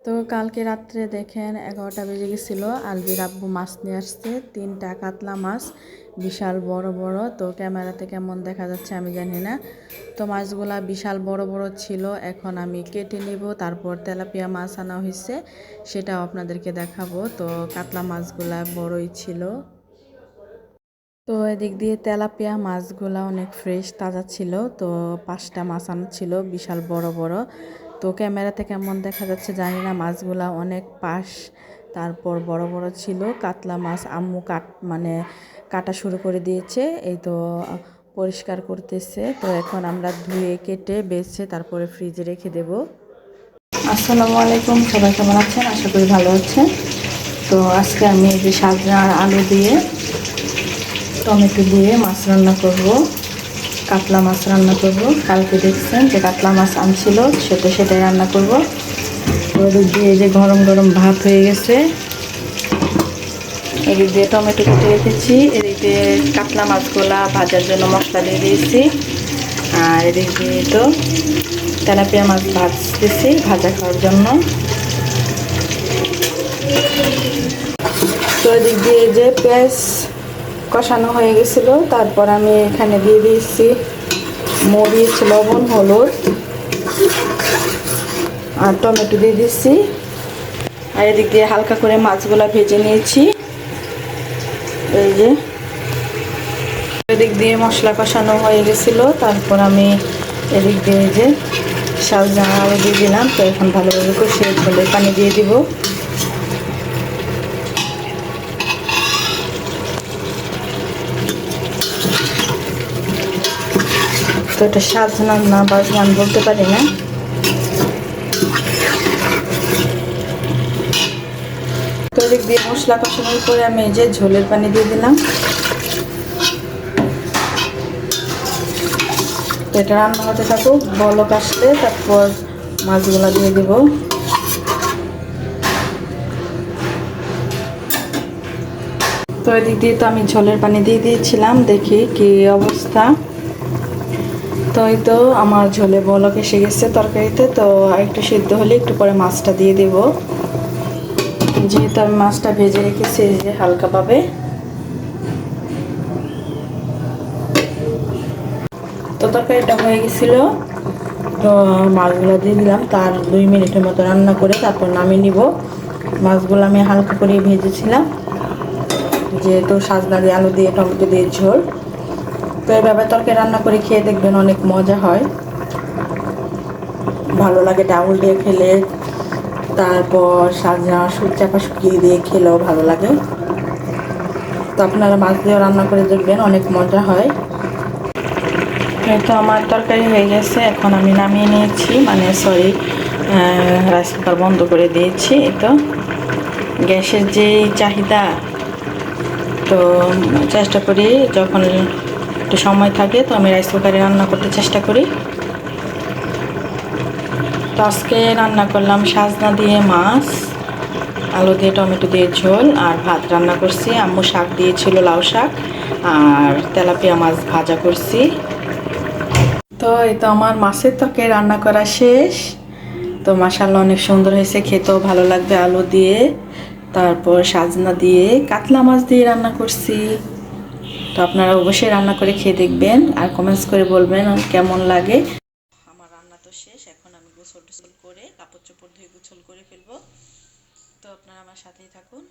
তো কালকে রাত্রে দেখেন 11টা বেজে গেছিলো। আলবির আব্বু মাছ নিয়ে আসছে, 3টা কাতলা মাছ, বিশাল বড় বড়। তো ক্যামেরাতে কেমন দেখা যাচ্ছে আমি জানি না। তো মাছগুলা বিশাল বড় বড় ছিল। এখন আমি কেটে নিব, তারপর তেলাপিয়া মাছ আনা হয়েছে, সেটাও আপনাদেরকে দেখাবো। তো কাতলা মাছগুলা বড়ই ছিল। তো এদিক দিয়ে তেলাপিয়া মাছগুলা অনেক ফ্রেশ তাজা ছিল। তো 5টা মাছ আনা ছিল, বিশাল বড় বড়। তো ক্যামেরাতে কেমন দেখা যাচ্ছে জানি না, মাছগুলা অনেক পাশ, তারপর বড় বড় ছিল। কাতলা মাছ আম্মু কাটা শুরু করে দিয়েছে, এই তো পরিষ্কার করতেছে। তো এখন আমরা ধুয়ে কেটে বেছে তারপরে ফ্রিজে রেখে দেব। আসসালামু আলাইকুম, সবাই কেমন আছেন? আশা করি ভালো আছেন। তো আজকে আমি এই যে সাজনা আর আলু দিয়ে টমেটো দিয়ে মাছ রান্না করব, কাতলা মাছ রান্না করব। কালকে দেখছেন যে কাতলা মাছ আনছিল, সেটাই রান্না করব। ওদিক দিয়ে যে গরম গরম ভাত হয়ে গেছে, এদিক দিয়ে টমেটো কেটে রেখেছি, এদিক দিয়ে কাতলা মাছগুলা ভাজার জন্য মশলা দিয়ে দিয়েছি, আর এদিক দিয়ে তো তেলাপিয়া মাছ ভাজতেছি ভাজা খাওয়ার জন্য। তো এদিক দিয়ে যে পেঁয়াজ কষানো হয়ে গেছিল, তারপর আমি এখানে দিয়ে দিয়েছি মরিচ, লবণ, হলুদ আর টমেটো দিয়ে দিচ্ছি। আর এদিক দিয়ে হালকা করে মাছগুলা ভেজে নিয়েছি। এই যে এদিক দিয়ে মশলা কষানো হয়ে গেছিল, তারপর আমি এদিক দিয়ে যে সাজনা আলু দিয়ে দিলাম। তো এখন ভালোভাবে কষিয়ে ঝোলের পানি দিয়ে দিব। তো এটা সাজনা না বাজনা বলতে পারি না। তো এদিক দিয়ে মশলা কষানোর পরে আমি এই যে ঝোলের পানি দিয়ে দিলাম। তো এটা রান্না হতে থাকুক, বলক আসলে তারপর মাছগুলো দিয়ে দেব। তো এদিক দিয়ে তো আমি ঝোলের পানি দিয়ে দিয়েছিলাম, দেখি কি অবস্থা। তো এই তো আমার ঝোলে বলক এসে গেছে তরকারিতে। তো একটু সিদ্ধ হলে একটু পরে মাছটা দিয়ে দেব, যেহেতু আমি মাছটা ভেজে রেখেছি এই যে হালকাভাবে। তো তরকারিটা হয়ে গেছিলো, তো মাছগুলো দিয়ে দিলাম। তার 2 মিনিটের মতো রান্না করে তারপর নামিয়ে নিব। মাছগুলো আমি হালকা করে ভেজেছিলাম, যেহেতু সাজনা দিয়ে আলু দিয়ে টমেটো দিয়ে ঝোল। তো এইভাবে তরকারি রান্না করে খেয়ে দেখবেন, অনেক মজা হয়, ভালো লাগে। ডাউল দিয়ে খেলে, তারপর সাজনা চাপা শুকিয়ে দিয়ে খেলেও ভালো লাগে। তো আপনারা মাছ দিয়েও রান্না করে দেখবেন, অনেক মজা হয়। এই তো আমার তরকারি হয়ে গেছে, এখন আমি নামিয়ে নিয়েছি, রাইস কুকার বন্ধ করে দিয়েছি। এই তো গ্যাসের যে চাহিদা, তো চেষ্টা করি যখন একটু সময় থাকে তো আমি রাইস কুকারে রান্না করতে চেষ্টা করি। তো আজকে রান্না করলাম সাজনা দিয়ে মাছ, আলু দিয়ে টমেটো দিয়ে ঝোল, আর ভাত রান্না করছি। আম্মু শাক দিয়েছিল, লাউ শাক, আর তেলাপিয়া মাছ ভাজা করছি। তো এই তো আমার মাছের তরকারি রান্না করা শেষ। তো মাশাআল্লাহ অনেক সুন্দর হয়েছে, খেতেও ভালো লাগবে আলু দিয়ে। তারপর সাজনা দিয়ে কাতলা মাছ দিয়ে রান্না করছি। তো আপনারা অবশ্যই রান্না করে খেয়ে দেখবেন, আর কমেন্টস করে বলবেন কেমন লাগে। আমার রান্না তো শেষ, এখন আমি গোসল টোসল করে কাপড় চোপড় ধুয়ে গোসল করে ফেলবো। তো আপনারা আমার সাথেই থাকুন।